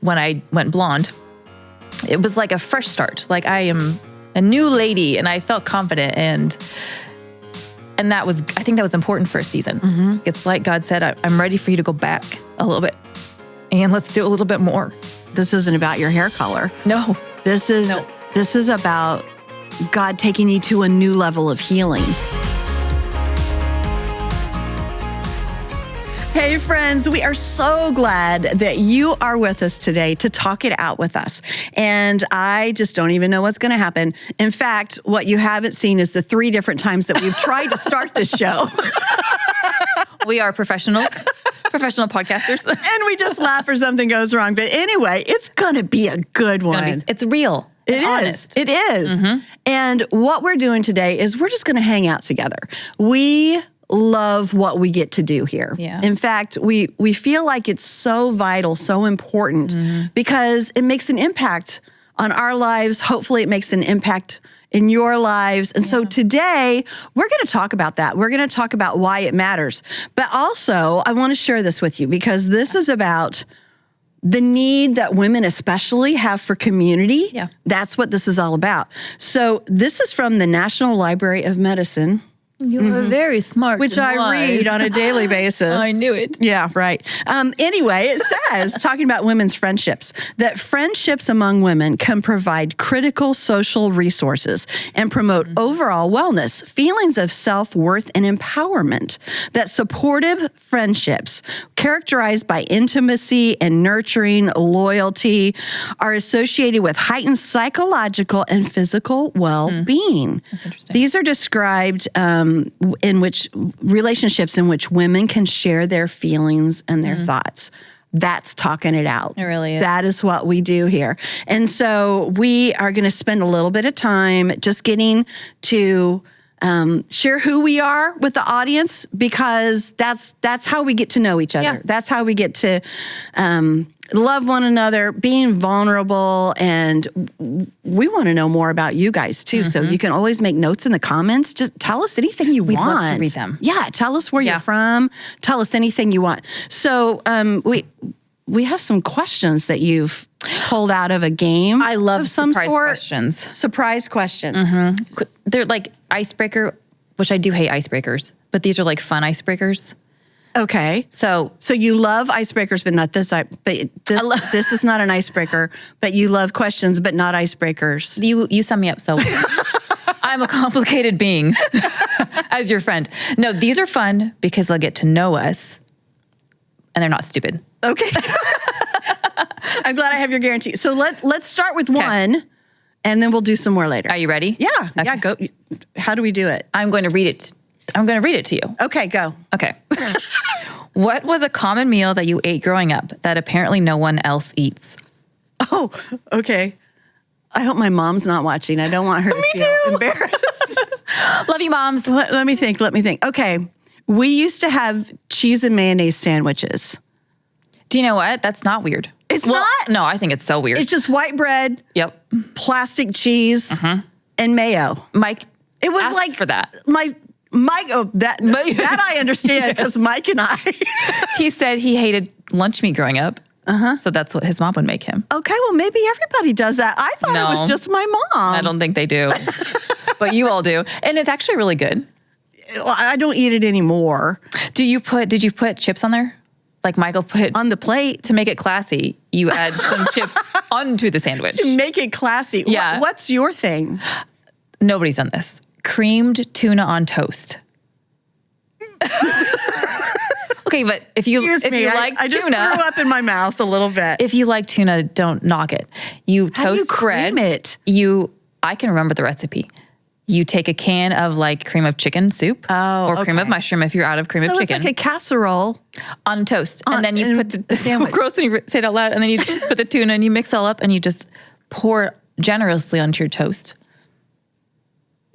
when I went blonde, it was like a fresh start. Like I am a new lady and I felt confident and I think that was important for a season. Mm-hmm. It's like God said, I'm ready for you to go back a little bit and let's do a little bit more. This isn't about your hair color. No. This is about God taking you to a new level of healing. Hey friends, we are so glad that you are with us today to talk it out with us. And I just don't even know what's going to happen. In fact, what you haven't seen is the 3 different times that we've tried to start this show. We are professional podcasters. And we just laugh or something goes wrong. But anyway, it's going to be a good one. It's real. It is. Honest. It is. Mm-hmm. And what we're doing today is we're just going to hang out together. We love what we get to do here. Yeah. In fact, we feel like it's so vital, so important because it makes an impact on our lives. Hopefully it makes an impact in your lives. And so today we're going to talk about that. We're going to talk about why it matters. But also I want to share this with you because this is about the need that women especially have for community. Yeah. That's what this is all about. So this is from the National Library of Medicine. You're very smart. Which I read on a daily basis. I knew it. Yeah, right. Anyway, it says, talking about women's friendships, that friendships among women can provide critical social resources and promote overall wellness, feelings of self-worth and empowerment. That supportive friendships, characterized by intimacy and nurturing loyalty, are associated with heightened psychological and physical well-being. These are described in which relationships in which women can share their feelings and their thoughts. That's talking it out. It really is. That is what we do here. And so we are going to spend a little bit of time just getting to share who we are with the audience because that's how we get to know each other. Yeah. That's how we get to love one another, being vulnerable, and we want to know more about you guys too. So you can always make notes in the comments. Just tell us anything you want. We'd love to read them. Yeah, tell us where you're from. Tell us anything you want. So we have some questions that you've pulled out of a game. I love of some surprise sort. questions. Surprise questions. They're like icebreaker, which I do hate icebreakers, but these are like fun icebreakers. Okay. So you love icebreakers, but not this. This is not an icebreaker, but you love questions, but not icebreakers. you sum me up so well. I'm a complicated being as your friend. No, these are fun because they'll get to know us and they're not stupid. Okay. I'm glad I have your guarantee. So let's start with one and then we'll do some more later. Are you ready? Yeah. Okay. Yeah, go. How do we do it? I'm going to read it. I'm going to read it to you. Okay, go. Okay. What was a common meal that you ate growing up that apparently no one else eats? Oh, okay. I hope my mom's not watching. I don't want her to feel embarrassed. Love you, moms. Let me think. Okay. We used to have cheese and mayonnaise sandwiches. Do you know what? That's not weird. It's not? No, I think it's so weird. It's just white bread, Yep. plastic cheese, and mayo. Mike, It was asked like for that. Mike, that I understand because Mike and I. He said he hated lunch meat growing up. So that's what his mom would make him. Okay, well, maybe everybody does that. I thought it was just my mom. I don't think they do. But you all do. And it's actually really good. Well, I don't eat it anymore. Did you put chips on there? Like Michael put On the plate. to make it classy, you add some chips onto the sandwich. Make it classy. Yeah. What's your thing? Nobody's done this. Creamed tuna on toast. Okay, but if you like I just tuna, threw up in my mouth a little bit. if you like tuna, don't knock it. You How do you toast bread. cream it? I can remember the recipe. You take a can of like cream of chicken soup or cream of okay. mushroom if you're out of cream of So chicken it's like a casserole. on toast. And then you put the sandwich. So gross and you say it out loud. And then you put the tuna and you mix it all up and you just pour generously onto your toast.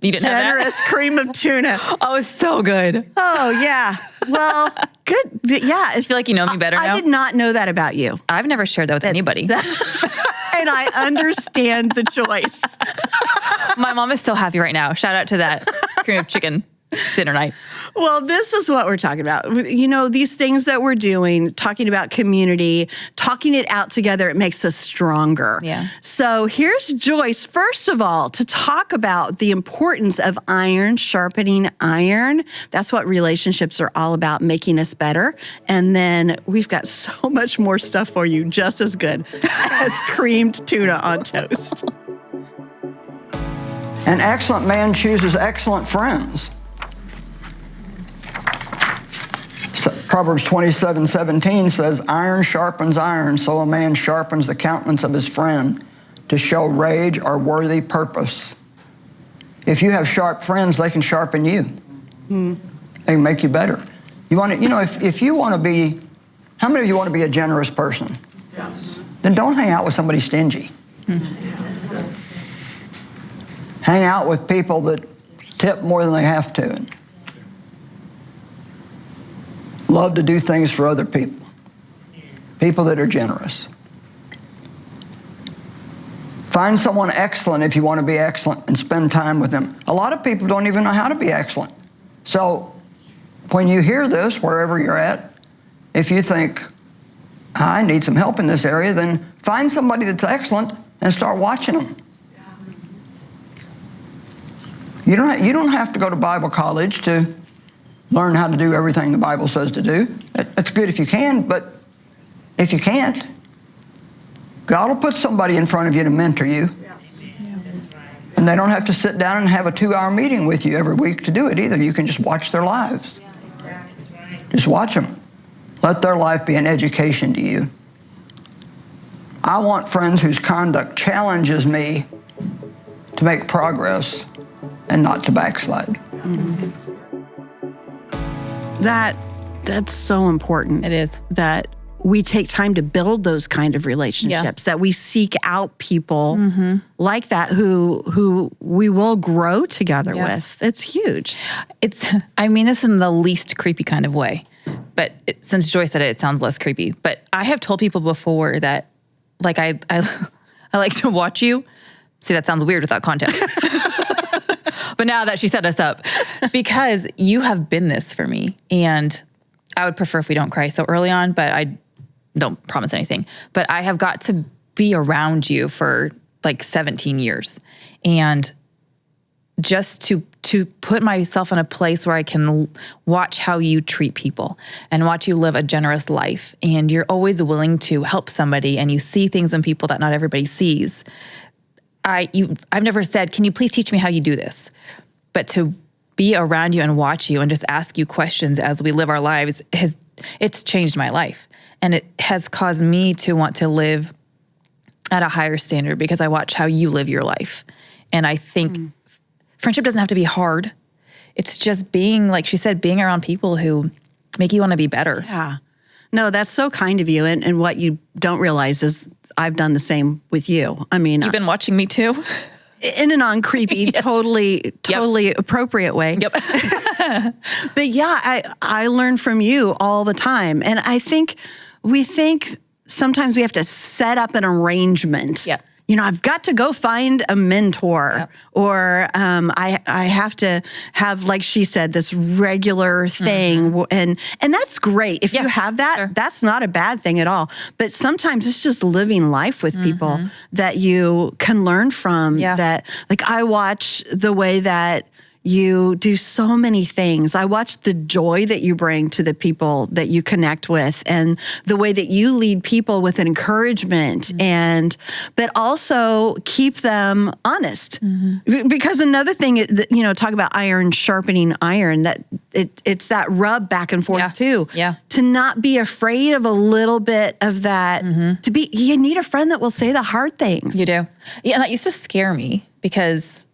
You didn't have Generous cream of tuna. that? Oh, it's so good. Oh, yeah. Well, good. Yeah. I feel like you know me better now. I did not know that about you. I've never shared that with anybody. And I understand the choice. My mom is so happy right now. Shout out to that cream of chicken dinner night. Well, this is what we're talking about. You know, these things that we're doing, talking about community, talking it out together, it makes us stronger. Yeah. So here's Joyce, first of all, to talk about the importance of iron sharpening iron. That's what relationships are all about, making us better. And then we've got so much more stuff for you, just as good as creamed tuna on toast. An excellent man chooses excellent friends. Proverbs 27:17 says, iron sharpens iron, so a man sharpens the countenance of his friend to show rage or worthy purpose. If you have sharp friends, they can sharpen you. They can make you better. You want to, if you want to be, how many of you want to be a generous person? Yes. Then don't hang out with somebody stingy. Hang out with people that tip more than they have to. Love to do things for other people. People that are generous. Find someone excellent if you want to be excellent and spend time with them. A lot of people don't even know how to be excellent. So when you hear this, wherever you're at, if you think, I need some help in this area, then find somebody that's excellent and start watching them. You don't have to go to Bible college to learn how to do everything the Bible says to do. That's good if you can, but if you can't, God will put somebody in front of you to mentor you. And they don't have to sit down and have a 2-hour meeting with you every week to do it either. You can just watch their lives. Just watch them. Let their life be an education to you. I want friends whose conduct challenges me to make progress and not to backslide. That's so important. It is. That we take time to build those kind of relationships, that we seek out people like that who we will grow together with. It's huge. I mean this in the least creepy kind of way, but since Joyce said it, it sounds less creepy. But I have told people before that, like, I like to watch you. See, that sounds weird without context. But now that she set us up, because you have been this for me, and I would prefer if we don't cry so early on, but I don't promise anything. But I have got to be around you for like 17 years. And just to put myself in a place where I can watch how you treat people and watch you live a generous life. And you're always willing to help somebody, and you see things in people that not everybody sees. I've never said, can you please teach me how you do this? But to be around you and watch you and just ask you questions as we live our lives, it's changed my life. And it has caused me to want to live at a higher standard because I watch how you live your life. And I think friendship doesn't have to be hard. It's just being, like she said, being around people who make you want to be better. Yeah. No, that's so kind of you. And what you don't realize is I've done the same with you. I mean, you've been watching me too. In a non-creepy, totally appropriate way. Yep. But yeah, I learn from you all the time. And I think we think sometimes we have to set up an arrangement. Yeah. I've got to go find a mentor, or I have to have, like she said, this regular thing. And that's great. If you have that, that's not a bad thing at all. But sometimes it's just living life with people that you can learn from. Yeah. That, like, I watch the way that you do so many things. I watch the joy that you bring to the people that you connect with, and the way that you lead people with encouragement, but also keep them honest. Because another thing, talk about iron sharpening iron, that it's that rub back and forth too. Yeah. To not be afraid of a little bit of that. You need a friend that will say the hard things. You do. Yeah, and that used to scare me because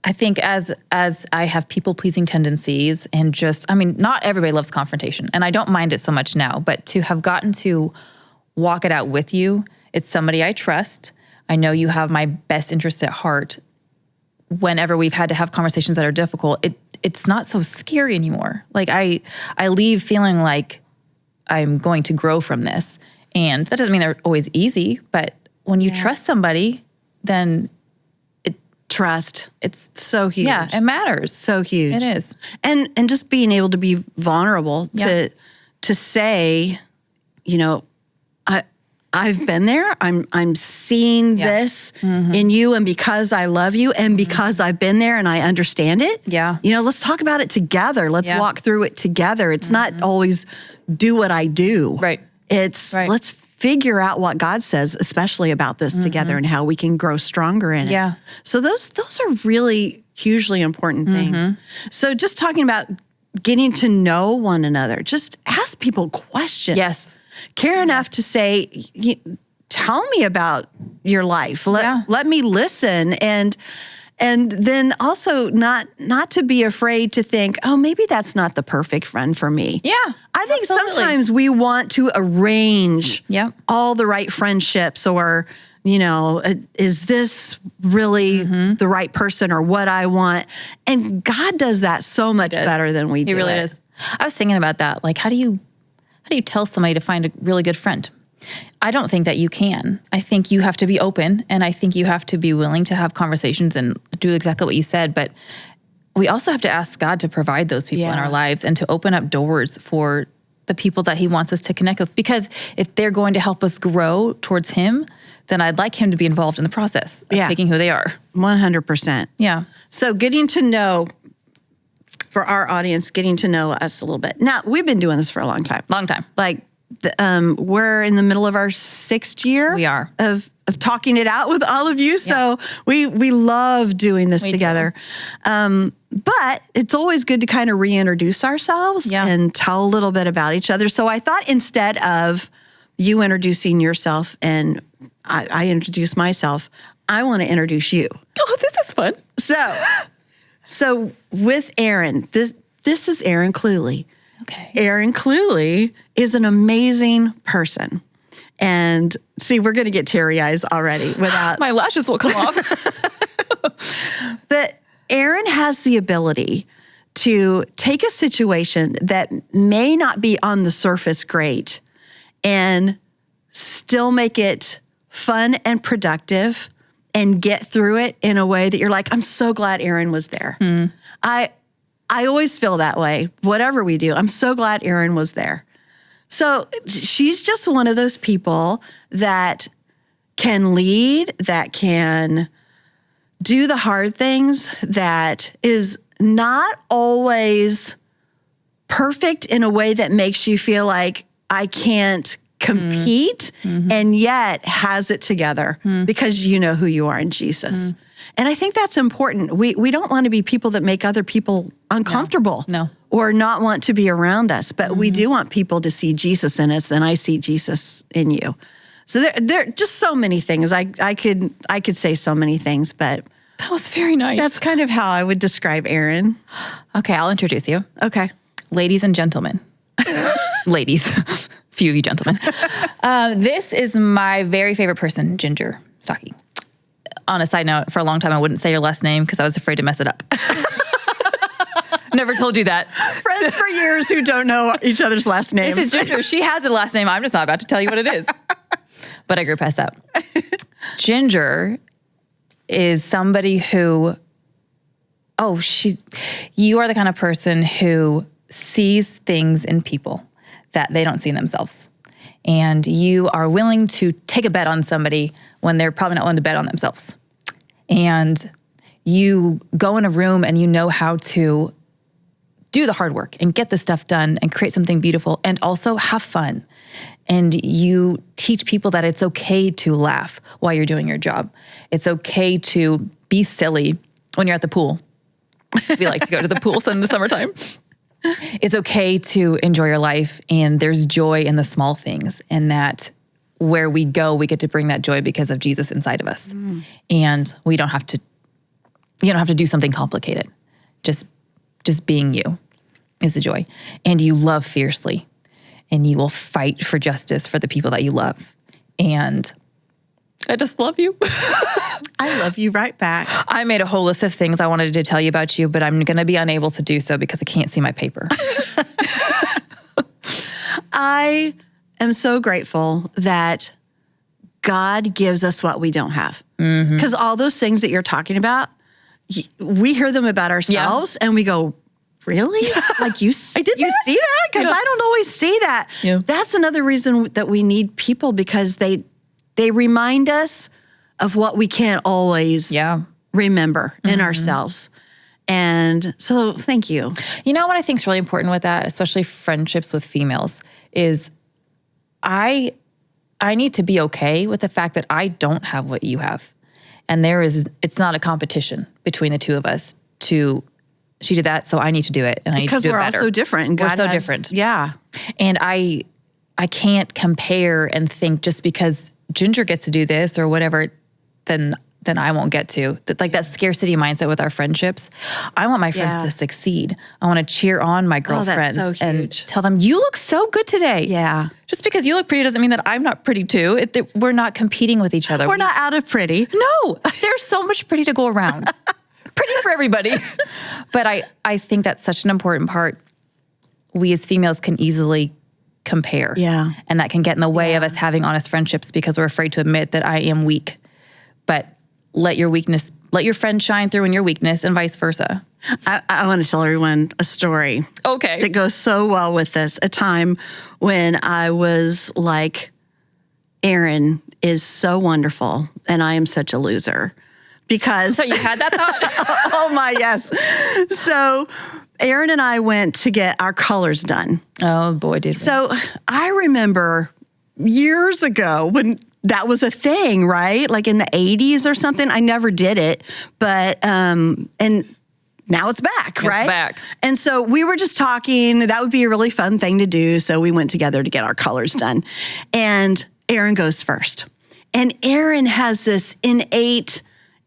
I think as I have people-pleasing tendencies, and not everybody loves confrontation, and I don't mind it so much now, but to have gotten to walk it out with you, it's somebody I trust. I know you have my best interest at heart. Whenever we've had to have conversations that are difficult, it's not so scary anymore. Like, I leave feeling like I'm going to grow from this. And that doesn't mean they're always easy, but when you trust somebody, then trust. It's So huge. Yeah, it matters. So huge. It is. And just being able to be vulnerable to say, you know, I've been there. I'm seeing this in you, and because I love you, and because I've been there and I understand it. Yeah. You know, let's talk about it together. Let's walk through it together. It's not always do what I do. Right. It's let's figure out what God says, especially about this together, and how we can grow stronger in it. Yeah. So those are really hugely important things. So just talking about getting to know one another, just ask people questions. Yes. Care enough to say, tell me about your life. Let me listen. And then also not to be afraid to think, oh, maybe that's not the perfect friend for me. Yeah. I think absolutely. sometimes we want to arrange all the right friendships, or, you know, is this really the right person or what I want? And God does that so much better than we do. He really does. I was thinking about that. Like, how do you tell somebody to find a really good friend? I don't think that you can. I think you have to be open, and I think you have to be willing to have conversations and do exactly what you said. But we also have to ask God to provide those people in our lives and to open up doors for the people that he wants us to connect with. Because if they're going to help us grow towards him, then I'd like him to be involved in the process of picking who they are. 100%. Yeah. So getting to know, for our audience, getting to know us a little bit. Now, we've been doing this for a long time. Long time. Like, we're in the middle of our 6th year. We are. Of talking it out with all of you. So we love doing this together. But it's always good to kind of reintroduce ourselves and tell a little bit about each other. So I thought, instead of you introducing yourself and I introduce myself, I want to introduce you. Oh, this is fun. So with Erin, this is Erin Cluley. Okay. Erin Cluley is an amazing person. And see, we're going to get teary eyes already without... My lashes will come off. But Erin has the ability to take a situation that may not be on the surface great and still make it fun and productive and get through it in a way that you're like, I'm so glad Erin was there. I always feel that way, whatever we do. I'm so glad Erin was there. So she's just one of those people that can lead, that can do the hard things, that is not always perfect in a way that makes you feel like I can't compete, and yet has it together because you know who you are in Jesus. And I think that's important. We don't want to be people that make other people uncomfortable or not want to be around us, but we do want people to see Jesus in us, and I see Jesus in you. So there are just so many things. I could say so many things, but That was very nice. that's kind of how I would describe Erin. Okay, I'll introduce you. Okay. Ladies and gentlemen. Ladies. Few of you gentlemen. This is my very favorite person, Ginger Stocky. On a side note, for a long time, I wouldn't say your last name because I was afraid to mess it up. Never told you that. Friends for years who don't know each other's last names. This is Ginger. She has a last name. I'm just not about to tell you what it is. But I grew past that. Ginger is somebody who, you are the kind of person who sees things in people that they don't see in themselves. And you are willing to take a bet on somebody when they're probably not willing to bet on themselves. And you go in a room and you know how to do the hard work and get the stuff done and create something beautiful and also have fun. And you teach people that it's okay to laugh while you're doing your job. It's okay to be silly when you're at the pool. We like to go to the pool in the summertime. It's okay to enjoy your life, and there's joy in the small things, and that where we go, we get to bring that joy because of Jesus inside of us. And you don't have to do something complicated. Just being you is a joy. And you love fiercely, and you will fight for justice for the people that you love. And I just love you. I love you right back. I made a whole list of things I wanted to tell you about you, but I'm going to be unable to do so because I can't see my paper. I am so grateful that God gives us what we don't have. Because all those things that you're talking about, we hear them about ourselves and we go, really? Like you see that? Because I don't always see that. Yeah. That's another reason that we need people, because they remind us of what we can't always remember in ourselves. And so thank you. You know what I think is really important with that, especially friendships with females, is I need to be okay with the fact that I don't have what you have. And it's not a competition between the two of us she did that, so I need to do it, and I need to do it better. Because we're all so different. And God we're so different. Yeah. And I can't compare and think just because Ginger gets to do this or whatever, then I won't get to. That scarcity mindset with our friendships. I want my friends to succeed. I want to cheer on my girlfriends and tell them, you look so good today. Yeah. Just because you look pretty doesn't mean that I'm not pretty too. We're not competing with each other. We're not out of pretty. No, there's so much pretty to go around. Pretty for everybody. But I think that's such an important part. We as females can easily compare. Yeah. And that can get in the way of us having honest friendships because we're afraid to admit that I am weak. But let your friend shine through in your weakness and vice versa. I want to tell everyone a story. Okay. That goes so well with this. A time when I was like, Erin is so wonderful and I am such a loser. Because so you had that thought? Oh my, yes. So Erin and I went to get our colors done. Oh boy, did we. So I remember years ago when that was a thing, right? Like in the 80s or something. I never did it, but and now it's back, right? It's back. And so we were just talking. That would be a really fun thing to do. So we went together to get our colors done. And Erin goes first. And Erin has this innate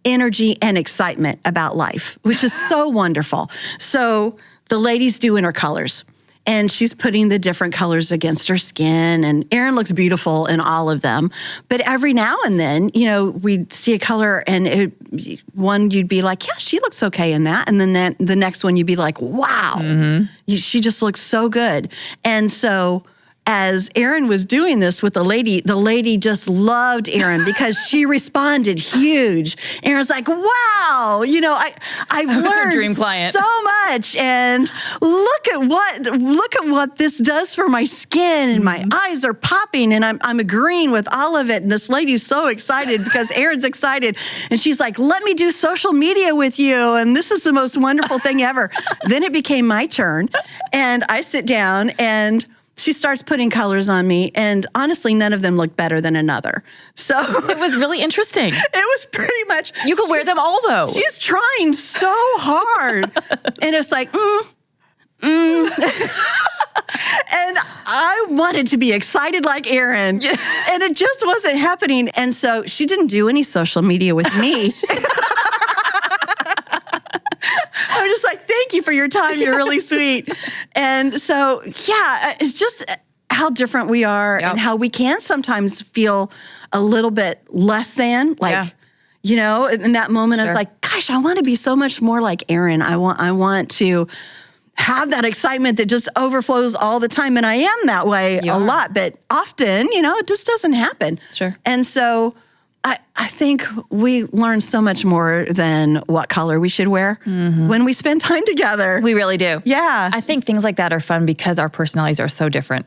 energy and excitement about life, which is so wonderful. So the lady's doing her colors, and she's putting the different colors against her skin, and Erin looks beautiful in all of them. But every now and then, we'd see a color, and one you'd be like, yeah, she looks okay in that. And then the next one you'd be like, wow, she just looks so good. And so as Erin was doing this with the lady just loved Erin because she responded huge. Erin's like, wow, I've learned dream client. so much, and look at what this does for my skin, and my eyes are popping, and I'm agreeing with all of it. And this lady's so excited because Erin's excited, and she's like, let me do social media with you, and this is the most wonderful thing ever. Then it became my turn, and I sit down and she starts putting colors on me, and honestly, none of them look better than another. So it was really interesting. It was pretty much. You could wear them all, though. She's trying so hard, and it's like, And I wanted to be excited like Erin, and it just wasn't happening. And so she didn't do any social media with me. I was just like, thank you for your time. You're really sweet. And so, it's just how different we are and how we can sometimes feel a little bit less than, in that moment, I was like, gosh, I want to be so much more like Erin. I want to have that excitement that just overflows all the time. And I am that way a lot, but often, it just doesn't happen. Sure. And so I think we learn so much more than what color we should wear when we spend time together. We really do. Yeah. I think things like that are fun because our personalities are so different.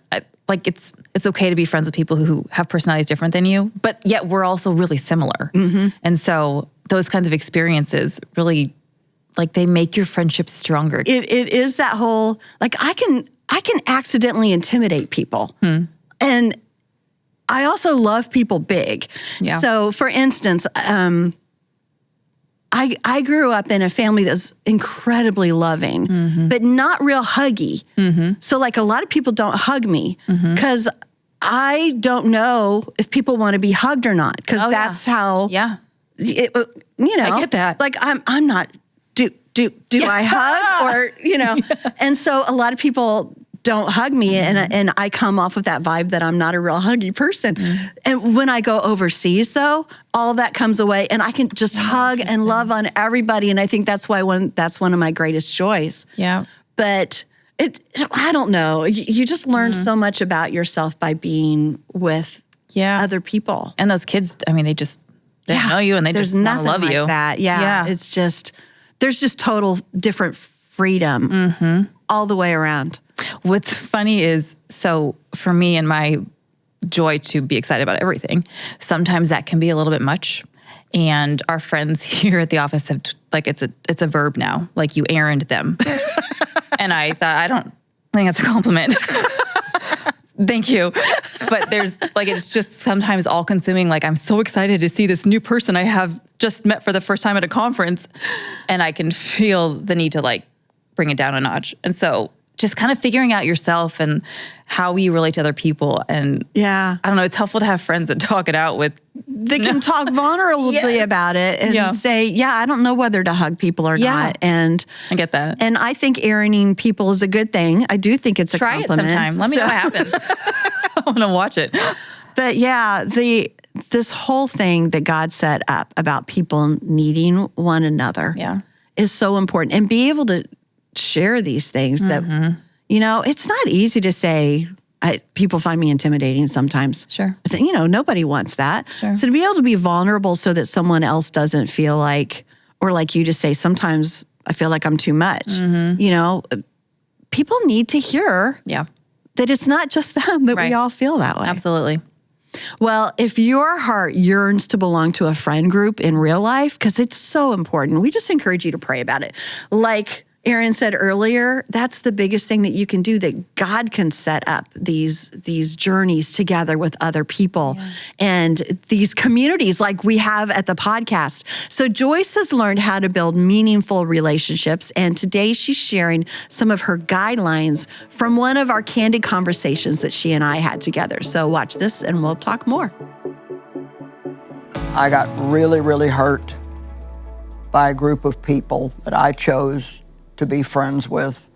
It's okay to be friends with people who have personalities different than you, but yet we're also really similar. And so those kinds of experiences really, they make your friendship stronger. It is that whole, I can accidentally intimidate people. And I also love people big. Yeah. So, for instance, I grew up in a family that was incredibly loving, but not real huggy. So, a lot of people don't hug me because I don't know if people want to be hugged or not. Because that's how. Yeah. I get that. I'm not. Do I hug or And so a lot of people don't hug me, and I come off with that vibe that I'm not a real huggy person. And when I go overseas, though, all of that comes away, and I can just hug and love on everybody. And I think that's that's one of my greatest joys. Yeah. But I don't know. You just learn so much about yourself by being with other people. And those kids, they don't know you, and they just want to love you. That. Yeah. It's just there's just total different freedom all the way around. What's funny is, so for me and my joy to be excited about everything, sometimes that can be a little bit much. And our friends here at the office have, like, it's a verb now. Like, you errand them. And I thought, I don't think that's a compliment. Thank you. But there's, like, it's just sometimes all consuming. Like, I'm so excited to see this new person I have just met for the first time at a conference. And I can feel the need to, like, bring it down a notch. And so just kind of figuring out yourself and how you relate to other people. And I don't know, it's helpful to have friends that talk it out with. They can talk vulnerably about it and say, I don't know whether to hug people or not. And I get that. And I think erranding people is a good thing. I do think it's a compliment. Try it sometime. Let me know what happens. I want to watch it. But this whole thing that God set up about people needing one another is so important. And be able to share these things that, it's not easy to say, people find me intimidating sometimes. Sure. Nobody wants that. Sure. So to be able to be vulnerable so that someone else doesn't feel like, or like you just say, sometimes I feel like I'm too much. People need to hear that it's not just them, that we all feel that way. Absolutely. Well, if your heart yearns to belong to a friend group in real life, because it's so important, we just encourage you to pray about it. Like Erin said earlier, that's the biggest thing that you can do, that God can set up these journeys together with other people and these communities like we have at the podcast. So Joyce has learned how to build meaningful relationships, and today she's sharing some of her guidelines from one of our candid conversations that she and I had together. So watch this and we'll talk more. I got really, really hurt by a group of people that I chose to be friends with,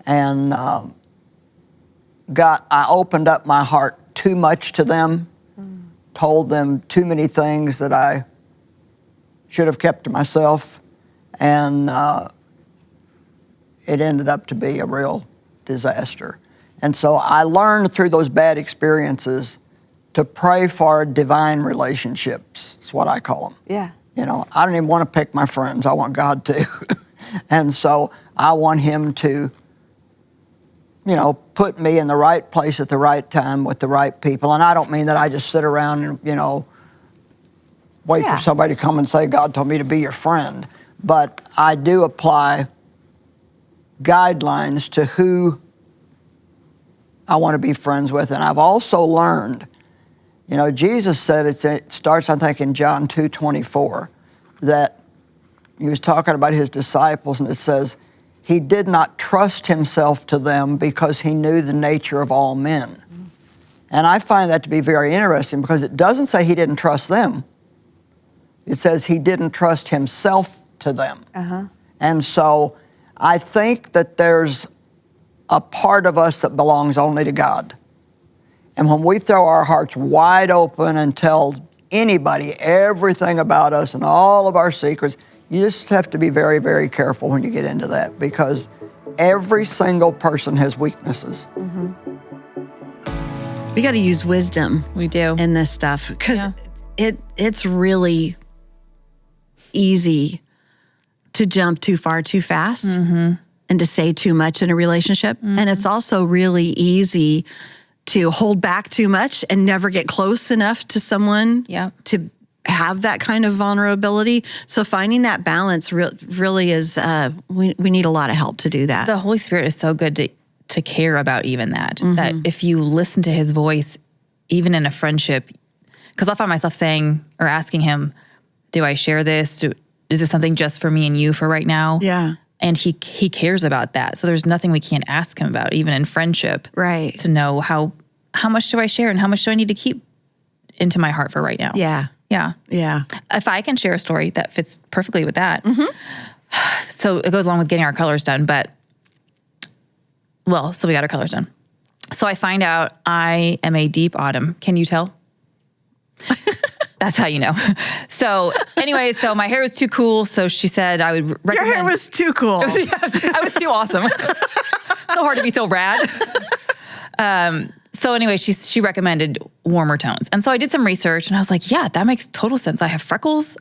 and I opened up my heart too much to them, told them too many things that I should have kept to myself, and it ended up to be a real disaster. And so I learned through those bad experiences to pray for divine relationships. That's what I call them. Yeah. I don't even want to pick my friends. I want God to. And so I want him to, put me in the right place at the right time with the right people. And I don't mean that I just sit around and, wait for somebody to come and say, God told me to be your friend. But I do apply guidelines to who I want to be friends with. And I've also learned, Jesus said, it starts, I think, in John 2:24, that he was talking about his disciples, and it says, he did not trust himself to them because he knew the nature of all men. And I find that to be very interesting, because it doesn't say he didn't trust them. It says he didn't trust himself to them. And so I think that there's a part of us that belongs only to God. And when we throw our hearts wide open and tell anybody everything about us and all of our secrets, you just have to be very, very careful when you get into that, because every single person has weaknesses. We got to use wisdom. We do. In this stuff, because it's really easy to jump too far too fast and to say too much in a relationship. And it's also really easy to hold back too much and never get close enough to someone to have that kind of vulnerability. So finding that balance really is, we need a lot of help to do that. The Holy Spirit is so good to care about even that, that if you listen to his voice, even in a friendship, because I'll find myself saying or asking him, do I share this? Is this something just for me and you for right now? Yeah. And he cares about that. So there's nothing we can't ask him about, even in friendship. Right. To know how much do I share and how much do I need to keep into my heart for right now? Yeah. Yeah. Yeah. If I can share a story that fits perfectly with that. So it goes along with getting our colors done, so we got our colors done. So I find out I am a deep autumn. Can you tell? That's how you know. So anyway, so my hair was too cool. So she said I would recommend. Your hair was too cool. I was too awesome. So hard to be so rad. So anyway, she recommended warmer tones. And so I did some research and I was like, yeah, that makes total sense. I have freckles.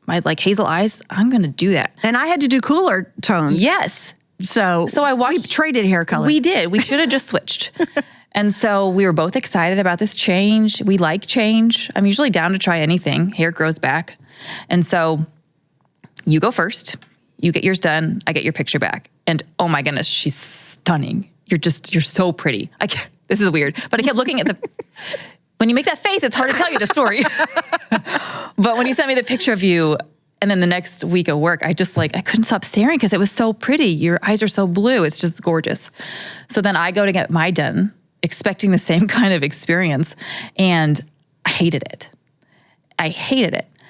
my like hazel eyes, I'm going to do that. And I had to do cooler tones. Yes. So I watched. We traded hair color. We did. We should have just switched. And so we were both excited about this change. We like change. I'm usually down to try anything. Hair grows back. And so you go first. You get yours done. I get your picture back. And oh my goodness, she's stunning. You're so pretty. This is weird. But I kept looking at when you make that face, it's hard to tell you the story. But when you sent me the picture of you, and then the next week of work, I couldn't stop staring because it was so pretty. Your eyes are so blue. It's just gorgeous. So then I go to get mine done, expecting the same kind of experience. And I hated it.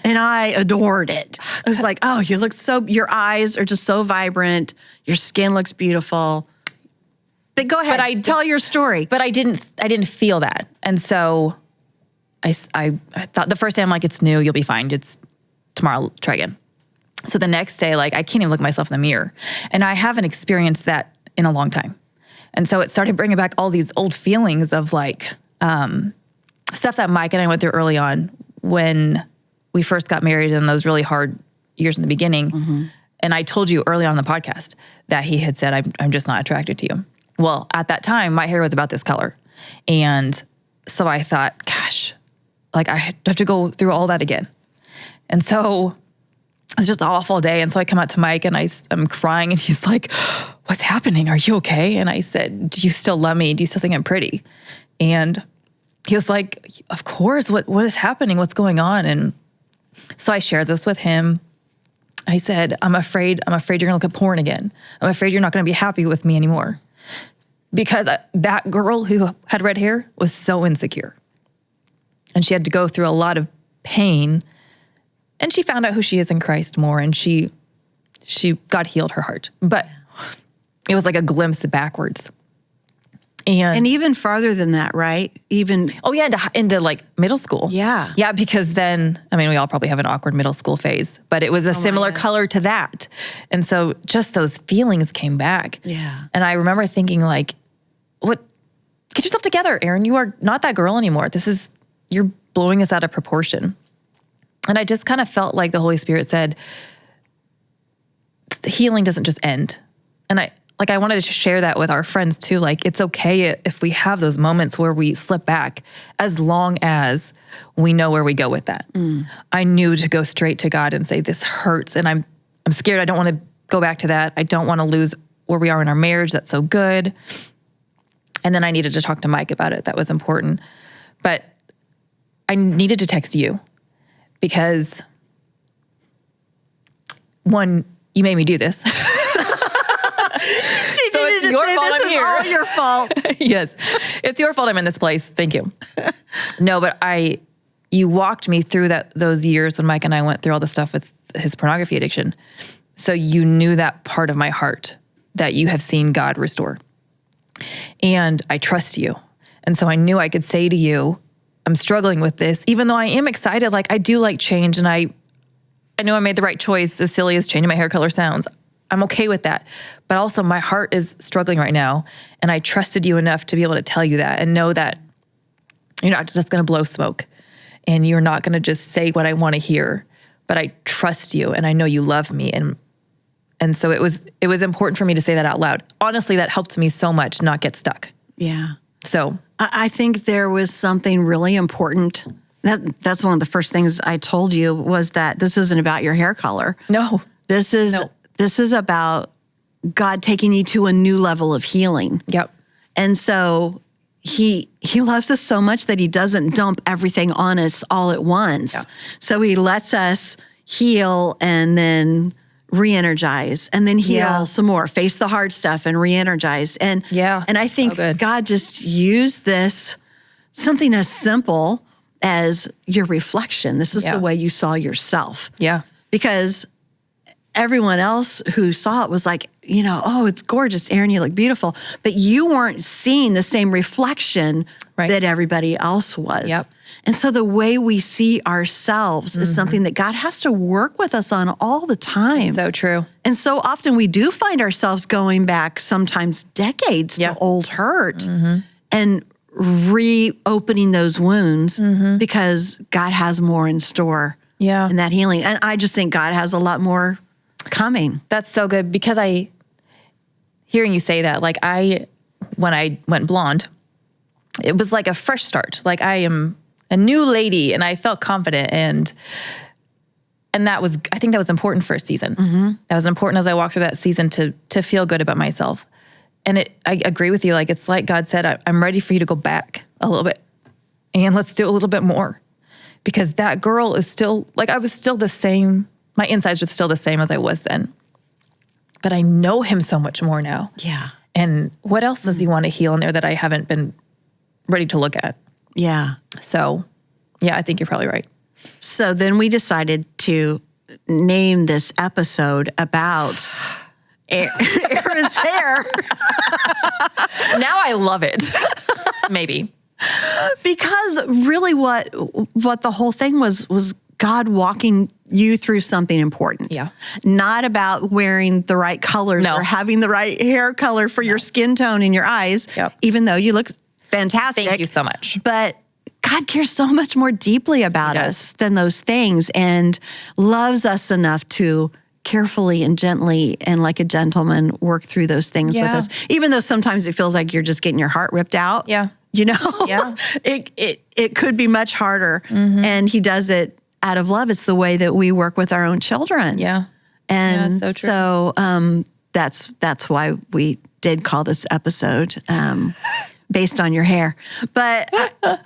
And I adored it. I was like, oh, your eyes are just so vibrant. Your skin looks beautiful. But go ahead, tell your story. But I didn't feel that. And so I thought the first day, I'm like, it's new, you'll be fine. It's tomorrow, try again. So the next day, like, I can't even look myself in the mirror. And I haven't experienced that in a long time. And so it started bringing back all these old feelings of like stuff that Mike and I went through early on when we first got married in those really hard years in the beginning. Mm-hmm. And I told you early on in the podcast that he had said, I'm just not attracted to you. Well, at that time, my hair was about this color. And so I thought, gosh, like I have to go through all that again. And so it was just an awful day. And so I come out to Mike and I'm crying and he's like, what's happening? Are you okay? And I said, do you still love me? Do you still think I'm pretty? And he was like, of course, what is happening? What's going on? And so I shared this with him. I said, I'm afraid you're going to look at porn again. I'm afraid you're not going to be happy with me anymore. Because that girl who had red hair was so insecure. And she had to go through a lot of pain. And she found out who she is in Christ more. And God healed her heart. But it was like a glimpse backwards. And even farther than that, right? Oh yeah, into like middle school. Yeah. Yeah, because then, I mean, we all probably have an awkward middle school phase, but it was a similar color to that. And so just those feelings came back. Yeah. And I remember thinking like, get yourself together, Erin. You are not that girl anymore. You're blowing this out of proportion. And I just kind of felt like the Holy Spirit said, healing doesn't just end. And I wanted to share that with our friends too. Like, it's okay if we have those moments where we slip back, as long as we know where we go with that. Mm. I knew to go straight to God and say, this hurts, and I'm scared. I don't want to go back to that. I don't want to lose where we are in our marriage. That's so good. And then I needed to talk to Mike about it. That was important. But I needed to text you because, one, you made me do this. So it's your fault I'm here. All your fault. Yes. It's your fault I'm in this place. Thank you. No, but you walked me through those years when Mike and I went through all the stuff with his pornography addiction. So you knew that part of my heart that you have seen God restore. And I trust you. And so I knew I could say to you, I'm struggling with this, even though I am excited. Like, I do like change, and I know I made the right choice, as silly as changing my hair color sounds. I'm okay with that. But also my heart is struggling right now. And I trusted you enough to be able to tell you that and know that you're not just going to blow smoke and you're not going to just say what I want to hear, but I trust you and I know you love me. And so it was important for me to say that out loud. Honestly, that helped me so much not get stuck. Yeah. So I think there was something really important. That's one of the first things I told you was that this isn't about your hair color. No. This is about God taking you to a new level of healing. Yep. And so he loves us so much that he doesn't dump everything on us all at once. Yeah. So he lets us heal and then re-energize and then heal some more, face the hard stuff and re-energize. And I think God just used this, something as simple as your reflection. This is the way you saw yourself. Yeah. Because everyone else who saw it was like, oh, it's gorgeous, Erin, you look beautiful. But you weren't seeing the same reflection that everybody else was. Yep. And so the way we see ourselves is something that God has to work with us on all the time. So true. And so often we do find ourselves going back sometimes decades to old hurt and reopening those wounds because God has more in store Yeah. and that healing. And I just think God has a lot more coming. That's so good because hearing you say that, like when I went blonde, it was like a fresh start. Like I am a new lady and I felt confident and I think that was important for a season. That was important as I walked through that season to feel good about myself. And I agree with you. Like, it's like God said, I'm ready for you to go back a little bit and let's do a little bit more, because that girl is still like, I was still the same. My insides are still the same as I was then, but I know him so much more now. Yeah. And what else does he want to heal in there that I haven't been ready to look at? Yeah. So yeah, I think you're probably right. So then we decided to name this episode about Erin's hair. Now I love it. Maybe. Because really what the whole thing was God walking you through something important. Yeah. Not about wearing the right colors or having the right hair color for your skin tone and your eyes, even though you look fantastic. Thank you so much. But God cares so much more deeply about us than those things, and loves us enough to carefully and gently and like a gentleman work through those things with us. Even though sometimes it feels like you're just getting your heart ripped out. Yeah. You know? Yeah. It could be much harder. And he does it out of love. It's the way that we work with our own children. Yeah. And yeah, so that's why we did call this episode based on your hair. But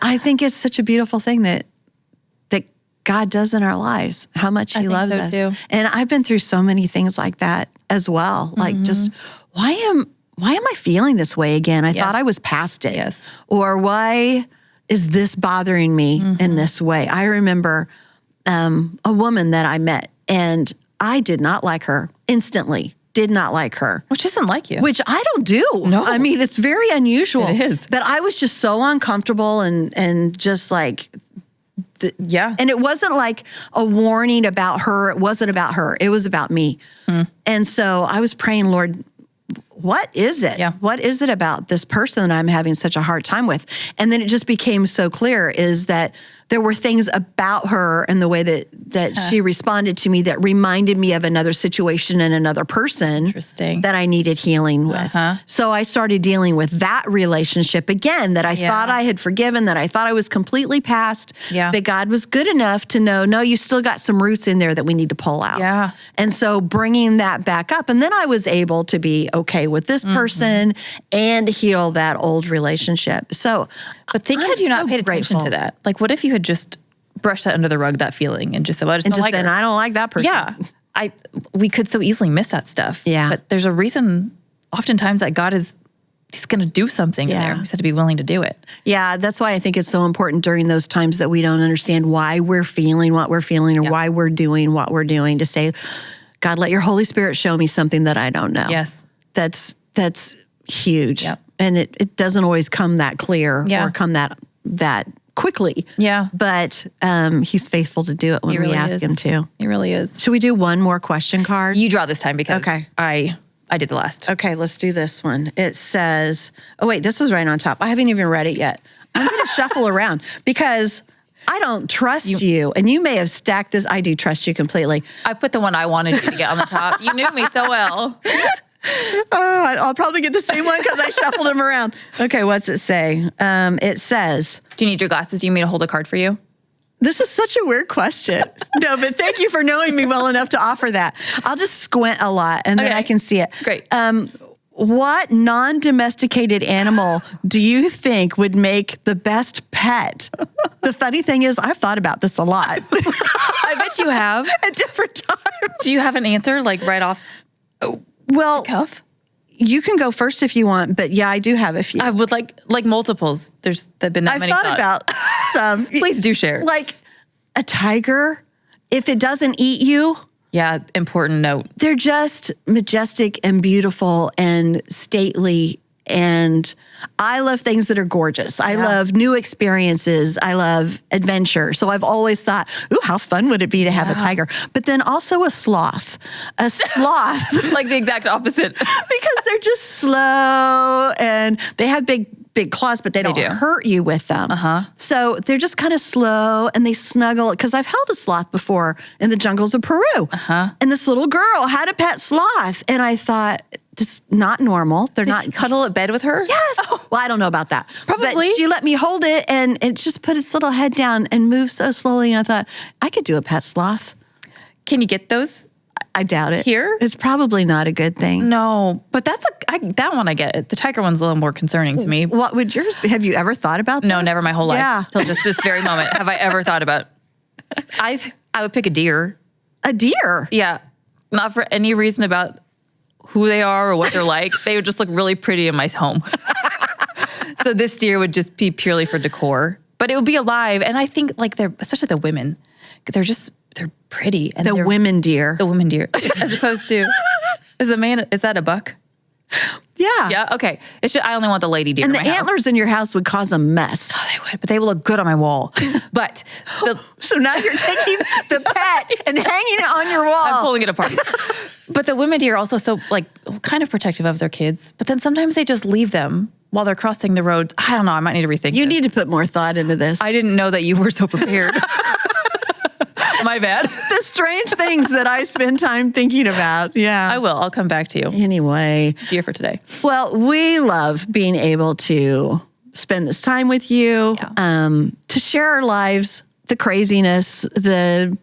I think it's such a beautiful thing that God does in our lives, how much he loves us. Too. And I've been through so many things like that as well. Like just, why am I feeling this way again? I thought I was past it. Yes. Or why is this bothering me in this way? I remember a woman that I met, and I did not like her instantly. Did not like her. Which isn't like you. Which I don't do. No. I mean, it's very unusual. It is. But I was just so uncomfortable and just like, and it wasn't like a warning about her. It wasn't about her. It was about me. And so I was praying, Lord, what is it? Yeah. What is it about this person that I'm having such a hard time with? And then it just became so clear is that there were things about her and the way that she responded to me that reminded me of another situation and another person that I needed healing with. So I started dealing with that relationship again that I thought I had forgiven, that I thought I was completely past. But God was good enough to know, no, you still got some roots in there that we need to pull out. And so bringing that back up. And then I was able to be okay with this person and heal that old relationship. So, but think had you not paid attention to that? Like, what if you had just brushed that under the rug, that feeling, and just said, well, I just don't like her. I don't like that person. Yeah. We could so easily miss that stuff. Yeah. But there's a reason oftentimes that God he's going to do something in there. We just have to be willing to do it. Yeah. That's why I think it's so important during those times that we don't understand why we're feeling what we're feeling or why we're doing what we're doing, to say, God, let your Holy Spirit show me something that I don't know. Yes. That's huge. Yep. And it doesn't always come that clear or come that quickly. Yeah. But he's faithful to do it when we ask him to. He really is. Should we do one more question card? You draw this time because I did the last. Okay, let's do this one. It says, oh wait, this was right on top. I haven't even read it yet. I'm going to shuffle around because I don't trust you. And you may have stacked this. I do trust you completely. I put the one I wanted you to get on the top. You knew me so well. Oh, I'll probably get the same one because I shuffled them around. Okay, what's it say? It says... Do you need your glasses? Do you want me to hold a card for you? This is such a weird question. No, but thank you for knowing me well enough to offer that. I'll just squint a lot and then I can see it. Great. What non-domesticated animal do you think would make the best pet? The funny thing is, I've thought about this a lot. I bet you have. At different times. Do you have an answer, like right off the cuff? You can go first if you want, but yeah, I do have a few. I would like multiples. There've been that many. I've thought about some. Please do share. Like a tiger, if it doesn't eat you. Yeah, important note. They're just majestic and beautiful and stately. And I love things that are gorgeous. I love new experiences. I love adventure. So I've always thought, ooh, how fun would it be to have a tiger? But then also a sloth. A sloth. Like the exact opposite. Because they're just slow and they have big big claws, but they don't do. hurt you with them. So they're just kind of slow and they snuggle. Because I've held a sloth before in the jungles of Peru. And this little girl had a pet sloth. And I thought, this is not normal. They're not. Cuddle at bed with her? Yes. Well, I don't know about that. Probably. But she let me hold it and it just put its little head down and moved so slowly. And I thought, I could do a pet sloth. Can you get those? I doubt it. Here? It's probably not a good thing. No, but that one I get it. The tiger one's a little more concerning to me. What would yours be? Have you ever thought about No, this? never my whole life. Yeah. Till just this very moment have I ever thought about. I would pick a deer. A deer? Yeah, not for any reason about who they are or what they're like. They would just look really pretty in my home. So this deer would just be purely for decor, but it would be alive. And I think like especially the women, they're pretty. And The they're- women deer. The women deer, as opposed to, is that a buck? Yeah. Yeah, okay. It's just, I only want the lady deer And in the my house. antlers in your house would cause a mess. Oh, they would, but they will look good on my wall. But So now you're taking the pet and hanging it on your I'm wall. pulling it apart. But the women deer are also so like kind of protective of their kids. But then sometimes they just leave them while they're crossing the road. I don't know. I might need to rethink You this. need to put more thought into this. I didn't know that you were so prepared. My bad. The strange things that I spend time thinking about. Yeah. I will. I'll come back to you. Anyway. Dear for today. Well, we love being able to spend this time with you, to share our lives, the craziness, the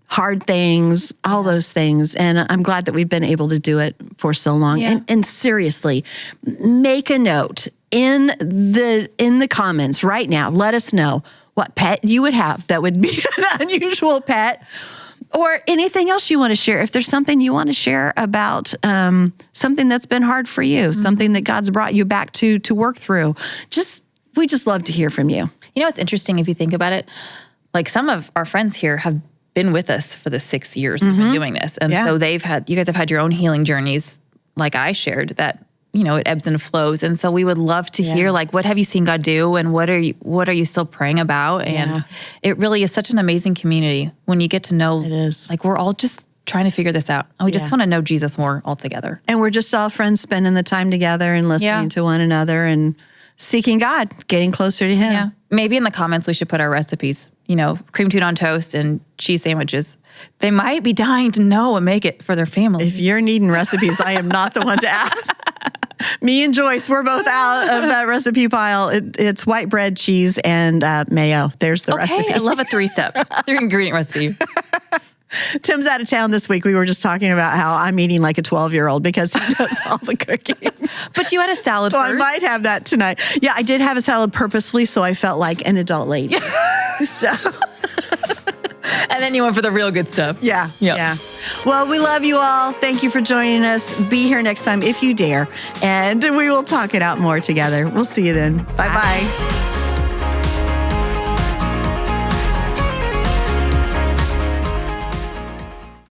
hard things, all those things. And I'm glad that we've been able to do it for so long. Yeah. And seriously, make a note in the comments right now. Let us know what pet you would have that would be an unusual pet, or anything else you want to share. If there's something you want to share about something that's been hard for you, something that God's brought you back to work through, we just love to hear from you. You know what's interesting if you think about it? Like some of our friends here have been with us for the 6 years we've been doing this. And so you guys have had your own healing journeys, like I shared, that it ebbs and flows. And so we would love to hear, like, what have you seen God do, and what are you still praying about? And it really is such an amazing community when you get to know, It is. like, we're all just trying to figure this out. And we just want to know Jesus more altogether. And we're just all friends spending the time together and listening to one another and seeking God, getting closer to Him. Yeah. Maybe in the comments we should put our recipes, cream tuna on toast and cheese sandwiches. They might be dying to know and make it for their family. If you're needing recipes, I am not the one to ask. Me and Joyce, we're both out of that recipe pile. It's white bread, cheese, and mayo. There's the recipe. I love a 3-ingredient recipe. Tim's out of town this week. We were just talking about how I'm eating like a 12-year-old because he does all the cooking. But you had a salad So first. I might have that tonight. Yeah, I did have a salad purposefully, so I felt like an adult lady. So, and then you went for the real good stuff. yeah. Yep. Yeah. Well, we love you all. Thank you for joining us. Be here next time if you dare, and we will talk it out more together. We'll see you then. Bye-bye.